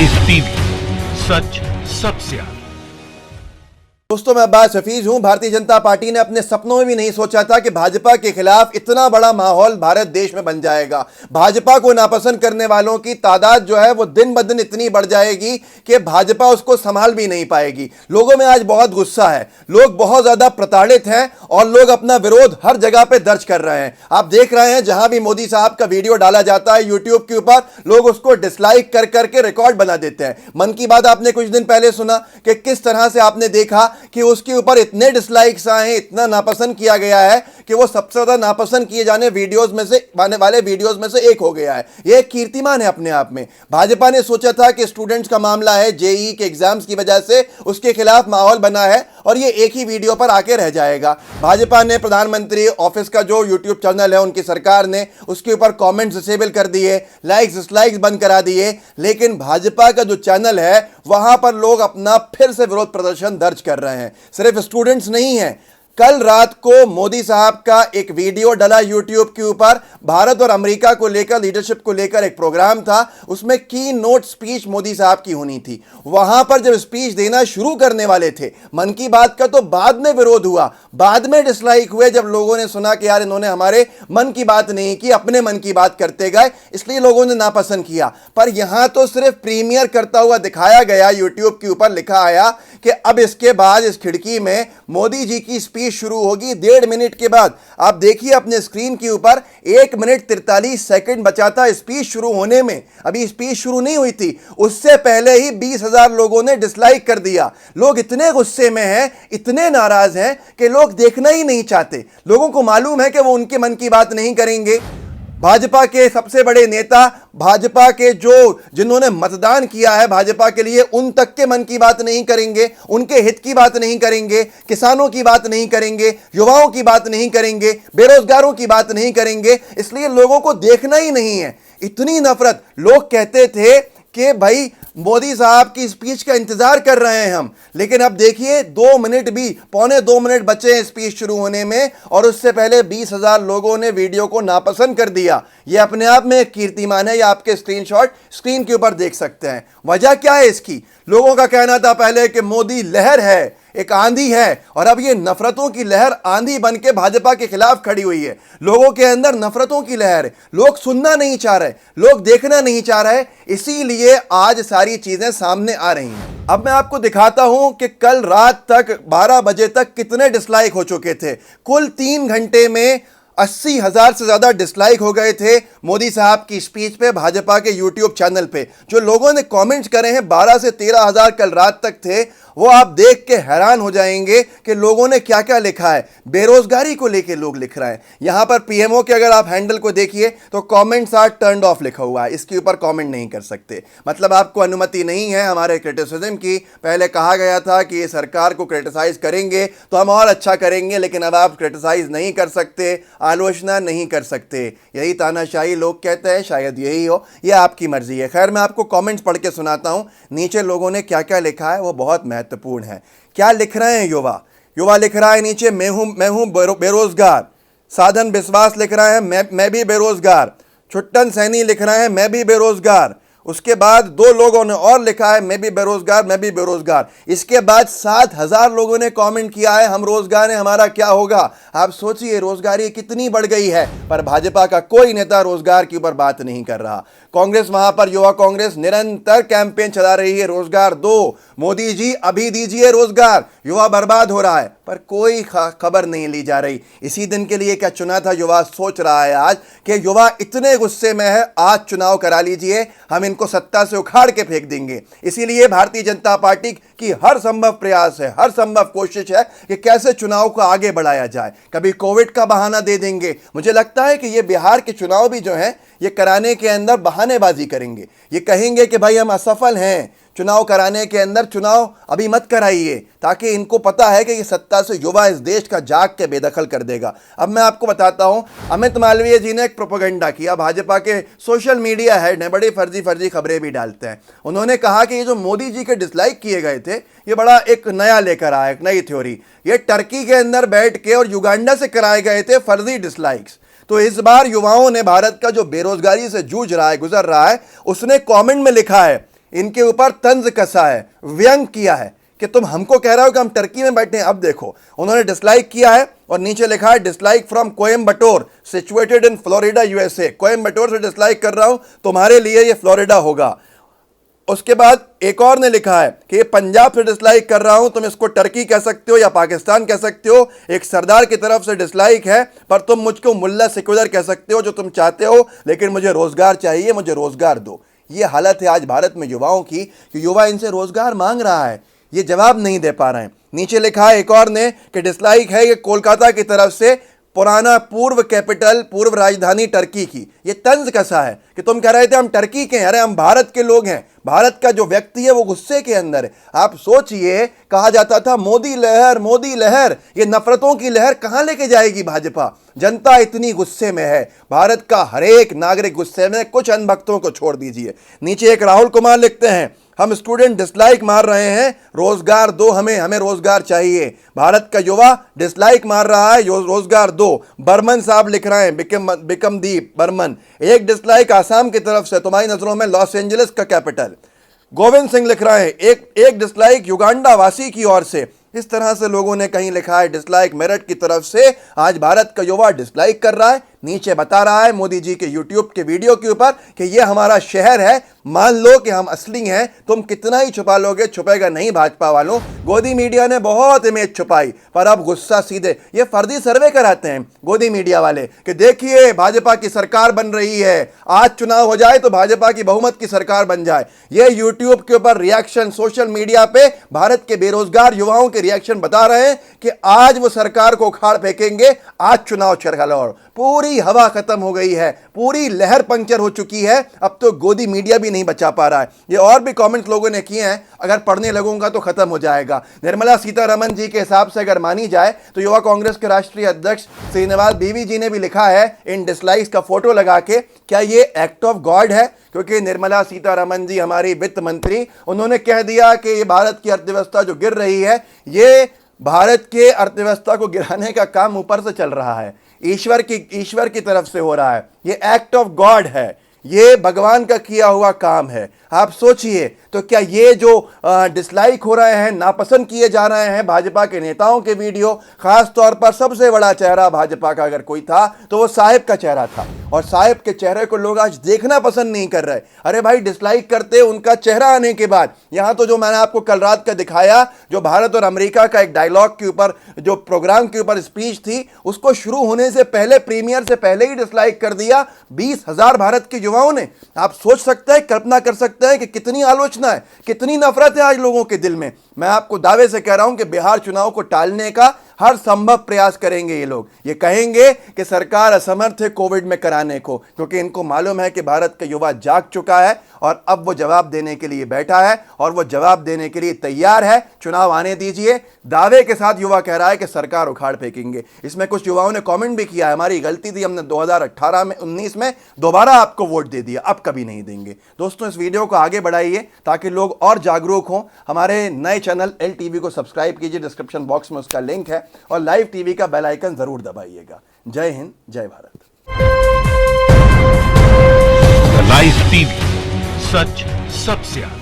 Ice TV, सच सबसे आगे। दोस्तों, मैं अब्बास हफीज हूं। भारतीय जनता पार्टी ने अपने सपनों में भी नहीं सोचा था कि भाजपा के खिलाफ इतना बड़ा माहौल भारत देश में बन जाएगा। भाजपा को नापसंद करने वालों की तादाद जो है वो दिन ब दिन इतनी बढ़ जाएगी कि भाजपा उसको संभाल भी नहीं पाएगी। लोगों में आज बहुत गुस्सा है, लोग बहुत ज्यादा प्रताड़ित हैं और लोग अपना विरोध हर जगह पे दर्ज कर रहे हैं। आप देख रहे हैं, जहां भी मोदी साहब का वीडियो डाला जाता है यूट्यूब के ऊपर, लोग उसको डिसलाइक कर करके रिकॉर्ड बना देते हैं। मन की बात आपने कुछ दिन पहले सुना कि किस तरह से आपने देखा कि उसके ऊपर इतने डिसलाइक्स आए, इतना नापसंद किया गया है कि वो सबसे ज्यादा नापसंद किए जाने वीडियोस में से आने वाले वीडियोस में से एक हो गया है। ये एक कीर्तिमान है अपने आप में। भाजपा ने सोचा था कि स्टूडेंट्स का मामला है, जेईई के एग्जाम्स की वजह से उसके खिलाफ माहौल बना है और ये एक ही वीडियो पर आके रह जाएगा। भाजपा ने प्रधानमंत्री ऑफिस का जो यूट्यूब चैनल है, उनकी सरकार ने उसके ऊपर कमेंट्स डिसेबल कर दिए, लाइक्स डिसलाइक्स बंद करा दिए। लेकिन भाजपा का जो चैनल है वहां पर लोग अपना फिर से विरोध प्रदर्शन दर्ज कर रहे हैं। सिर्फ स्टूडेंट्स नहीं हैं। कल रात को मोदी साहब का एक वीडियो डला यूट्यूब के ऊपर। भारत और अमेरिका को लेकर, लीडरशिप को लेकर एक प्रोग्राम था, उसमें की नोट स्पीच मोदी साहब की होनी थी। वहां पर जब स्पीच देना शुरू करने वाले थे, मन की बात का तो बाद में विरोध हुआ, बाद में डिसलाइक हुए जब लोगों ने सुना कि यार इन्होंने हमारे मन की बात नहीं की, अपने मन की बात करते गए, इसलिए लोगों ने नापसंद किया। पर यहां तो सिर्फ प्रीमियर करता हुआ दिखाया गया, यूट्यूब के ऊपर लिखा आया कि अब इसके बाद इस खिड़की में मोदी जी की स्पीच शुरू होगी 1.5 मिनट के बाद। आप देखिए अपने स्क्रीन के ऊपर 1 मिनट 43 सेकंड बचा था स्पीच शुरू होने में। अभी स्पीच शुरू नहीं हुई थी, उससे पहले ही 20,000 लोगों ने डिसलाइक कर दिया। लोग इतने गुस्से में हैं, इतने नाराज हैं कि लोग देखना ही नहीं चाहते। लोगों को मालूम है कि वो उनके मन की बात नहीं करेंगे। भाजपा के सबसे बड़े नेता, भाजपा के जिन्होंने मतदान किया है भाजपा के लिए, उन तक के मन की बात नहीं करेंगे, उनके हित की बात नहीं करेंगे, किसानों की बात नहीं करेंगे, युवाओं की बात नहीं करेंगे, बेरोजगारों की बात नहीं करेंगे। इसलिए लोगों को देखना ही नहीं है। इतनी नफरत। लोग कहते थे कि भाई मोदी साहब की स्पीच का इंतजार कर रहे हैं हम, लेकिन अब देखिए 2 मिनट भी, पौने 2 मिनट बचे हैं स्पीच शुरू होने में और उससे पहले 20,000 लोगों ने वीडियो को नापसंद कर दिया। यह अपने आप में एक कीर्तिमान है। यह आपके स्क्रीनशॉट स्क्रीन के ऊपर देख सकते हैं। वजह क्या है इसकी? लोगों का कहना था पहले कि मोदी लहर है, एक आंधी है, और अब ये नफरतों की लहर आंधी बन के भाजपा के खिलाफ खड़ी हुई है। लोगों के अंदर नफरतों की लहर है। लोग सुनना नहीं चाह रहे, लोग देखना नहीं चाह रहे, इसीलिए आज सारी चीजें सामने आ रही हैं। अब मैं आपको दिखाता हूं कि कल रात तक 12 बजे तक कितने डिसलाइक हो चुके थे। कुल 3 घंटे में 80,000 से ज्यादा डिसलाइक हो गए थे मोदी साहब की स्पीच पे भाजपा के यूट्यूब चैनल पे। जो लोगों ने कमेंट्स करे हैं, 12 से 13,000 कल रात तक थे, वो आप देख के हैरान हो जाएंगे कि लोगों ने क्या क्या लिखा है। बेरोजगारी को लेके लोग लिख रहे हैं। यहां पर पीएमओ के अगर आप हैंडल को देखिए तो कमेंट्स आर टर्न्ड ऑफ लिखा हुआ है, इसके ऊपर कमेंट नहीं कर सकते। मतलब आपको अनुमति नहीं है हमारे क्रिटिसिज्म की। पहले कहा गया था कि ये सरकार को क्रिटिसाइज करेंगे तो हम और अच्छा करेंगे, लेकिन अब आप क्रिटिसाइज नहीं कर सकते, आलोचना नहीं कर सकते। यही तानाशाही लोग कहते हैं, शायद यही हो, यह आपकी मर्जी है। खैर, मैं आपको कमेंट्स पढ़ के सुनाता हूं नीचे लोगों ने क्या क्या लिखा है, वो बहुत महत्वपूर्ण है। क्या लिख रहे हैं युवा? युवा लिख रहा है नीचे, मैं हूं बेरोजगार। साधन विश्वास लिख रहा है, मैं भी बेरोजगार। छुट्टन सैनी लिख रहे हैं, मैं भी बेरोजगार। उसके बाद 2 लोगों ने और लिखा है, मैं भी बेरोजगार, मैं भी बेरोजगार। इसके बाद 7,000 लोगों ने कमेंट किया है, हम रोजगार हैं, हमारा क्या होगा। आप सोचिए रोजगारी कितनी बढ़ गई है, पर भाजपा का कोई नेता रोजगार के ऊपर बात नहीं कर रहा। कांग्रेस, वहां पर युवा कांग्रेस निरंतर कैंपेन चला रही है, रोजगार दो, मोदी जी अभी दीजिए रोजगार, युवा बर्बाद हो रहा है, पर कोई खबर नहीं ली जा रही। इसी दिन के लिए क्या चुना था युवा? सोच रहा है आज कि युवा इतने गुस्से में है, आज चुनाव करा लीजिए, हम इनको सत्ता से उखाड़ के फेंक देंगे। इसीलिए भारतीय जनता पार्टी की हर संभव प्रयास है, हर संभव कोशिश है कि कैसे चुनाव को आगे बढ़ाया जाए। कभी कोविड का बहाना दे देंगे। मुझे लगता है कि ये बिहार के चुनाव भी जो है ये कराने के अंदर बहानेबाजी करेंगे। ये कहेंगे कि भाई हम असफल हैं चुनाव कराने के अंदर, चुनाव अभी मत कराइए, ताकि इनको पता है कि ये सत्ता से युवा इस देश का जाग के बेदखल कर देगा। अब मैं आपको बताता हूं, अमित मालवीय जी ने एक प्रोपेगेंडा किया। भाजपा के सोशल मीडिया हेड ने बड़ी फर्जी खबरें भी डालते हैं। उन्होंने कहा कि ये जो मोदी जी के डिसलाइक किए गए थे, ये बड़ा एक नया लेकर आया, एक नई थ्योरी। ये टर्की के अंदर बैठ के और युगांडा से कराए गए थे फर्जी डिसलाइक्स। तो इस बार युवाओं ने, भारत का जो बेरोजगारी से जूझ रहा है, गुजर रहा है, उसने कमेंट में लिखा है, इनके ऊपर तंज कसा है, व्यंग किया है कि तुम हमको कह रहे हो कि हम टर्की में बैठे हैं। अब देखो, उन्होंने डिसलाइक किया है और नीचे लिखा है dislike from Coimbatore situated in Florida USA. Coimbatore से डिसलाइक कर रहा हूं, तुम्हारे लिए ये फ्लोरिडा होगा। उसके बाद एक और ने लिखा है कि ये पंजाब से डिसलाइक कर रहा हूं, तुम इसको टर्की कह सकते हो या पाकिस्तान कह सकते हो। एक सरदार की तरफ से डिसलाइक है, पर तुम मुझको मुल्ला सेक्युलर कह सकते हो जो तुम चाहते हो, लेकिन मुझे रोजगार चाहिए, मुझे रोजगार दो। ये हालत है आज भारत में युवाओं की कि युवा इनसे रोजगार मांग रहा है, ये जवाब नहीं दे पा रहे हैं। नीचे लिखा है एक और ने कि डिसलाइक है ये कोलकाता की तरफ से, पुराना पूर्व कैपिटल, पूर्व राजधानी टर्की की। ये तंज कसा है कि तुम कह रहे थे हम टर्की के हैं, अरे हम भारत के लोग हैं। भारत का जो व्यक्ति है वो गुस्से के अंदर है। आप सोचिए, कहा जाता था मोदी लहर, मोदी लहर, ये नफरतों की लहर कहां लेके जाएगी भाजपा। जनता इतनी गुस्से में है, भारत का हर एक नागरिक गुस्से में, कुछ अनभक्तों को छोड़ दीजिए। नीचे एक राहुल कुमार लिखते हैं, हम स्टूडेंट डिसलाइक मार रहे हैं, रोजगार दो हमें, हमें रोजगार चाहिए। भारत का युवा डिसलाइक मार रहा है, रोजगार दो। बर्मन साहब लिख रहे हैं, बिकमदीप बर्मन। एक डिसलाइक आसाम की तरफ से, तुम्हारी नजरों में लॉस एंजलिस का कैपिटल। गोविंद सिंह लिख रहे हैं, एक डिसलाइक युगांडा वासी की ओर से। इस तरह से लोगों ने कहीं लिखा है डिसलाइक मेरठ की तरफ से। आज भारत का युवा डिसलाइक कर रहा है, नीचे बता रहा है मोदी जी के यूट्यूब के वीडियो के ऊपर कि ये हमारा शहर है, मान लो कि हम असली हैं, तुम कितना ही छुपा लोगे, छुपेगा नहीं भाजपा वालों। गोदी मीडिया ने बहुत इमेज छुपाई, पर अब गुस्सा सीधे, ये फर्जी सर्वे कराते हैं गोदी मीडिया वाले कि देखिए भाजपा की सरकार बन रही है, आज चुनाव हो जाए तो भाजपा की बहुमत की सरकार बन जाए। ये यूट्यूब के ऊपर रिएक्शन, सोशल मीडिया पे भारत के बेरोजगार युवाओं के रिएक्शन बता रहे हैं कि आज वो सरकार को उखाड़ फेंकेंगे, आज चुनाव चरगलौर। पूरी हवा खत्म हो गई है, पूरी लहर पंक्चर हो चुकी है, अब तो गोदी मीडिया भी नहीं बचा पा रहा है। ये और भी कमेंट्स लोगों ने किए हैं, अगर पढ़ने लगूंगा तो खत्म हो जाएगा। निर्मला सीतारमण जी के हिसाब से अगर मानी जाए तो युवा कांग्रेस के राष्ट्रीय अध्यक्ष श्रीनिवास बीवी जी ने भी लिखा है इन डिसलाइक्स का फोटो लगा के, क्या ये एक्ट ऑफ गॉड है? क्योंकि निर्मला सीतारमण जी हमारी वित्त मंत्री, उन्होंने कह दिया कि ये भारत की अर्थव्यवस्था जो गिर रही है, ये भारत के अर्थव्यवस्था को गिराने का काम ऊपर से चल रहा है, ईश्वर की तरफ से हो रहा है, ये एक्ट ऑफ गॉड है, ये भगवान का किया हुआ काम है। आप सोचिए, तो क्या ये जो डिसलाइक हो रहे हैं, नापसंद किए जा रहे हैं भाजपा के नेताओं के वीडियो, खास तौर पर सबसे बड़ा चेहरा भाजपा का अगर कोई था तो वो साहिब का चेहरा था, और साहिब के चेहरे को लोग आज देखना पसंद नहीं कर रहे। अरे भाई, डिसलाइक करते उनका चेहरा आने के बाद। यहां तो जो मैंने आपको कल रात का दिखाया, जो भारत और अमेरिका का एक डायलॉग के ऊपर, जो प्रोग्राम के ऊपर स्पीच थी, उसको शुरू होने से पहले, प्रीमियर से पहले ही डिसलाइक कर दिया 20,000 भारत के युवाओं ने। आप सोच सकते हैं, कल्पना कर सकते हैं कि कितनी आलोचना है, कितनी नफरत है आज लोगों के दिल में। मैं आपको दावे से कह रहा हूं कि बिहार चुनाव को टालने का हर संभव प्रयास करेंगे ये लोग। ये कहेंगे कि सरकार असमर्थ है कोविड में कराने को, क्योंकि इनको मालूम है कि भारत का युवा जाग चुका है और अब वो जवाब देने के लिए बैठा है और वो जवाब देने के लिए तैयार है। चुनाव आने दीजिए। दावे के साथ युवा कह रहा है कि सरकार उखाड़ फेंकेंगे। इसमें कुछ युवाओं ने कमेंट भी किया है, हमारी गलती थी, हमने 2018 में 19 में दोबारा आपको वोट दे दिया, अब कभी नहीं देंगे। दोस्तों, इस वीडियो को आगे बढ़ाइए ताकि लोग और जागरूक हों। हमारे नए चैनल LTV को सब्सक्राइब कीजिए, डिस्क्रिप्शन बॉक्स में उसका लिंक है, और लाइव टीवी का बेल आइकन जरूर दबाइएगा। जय हिंद, जय भारत। लाइव टीवी, सच सबसे आगे।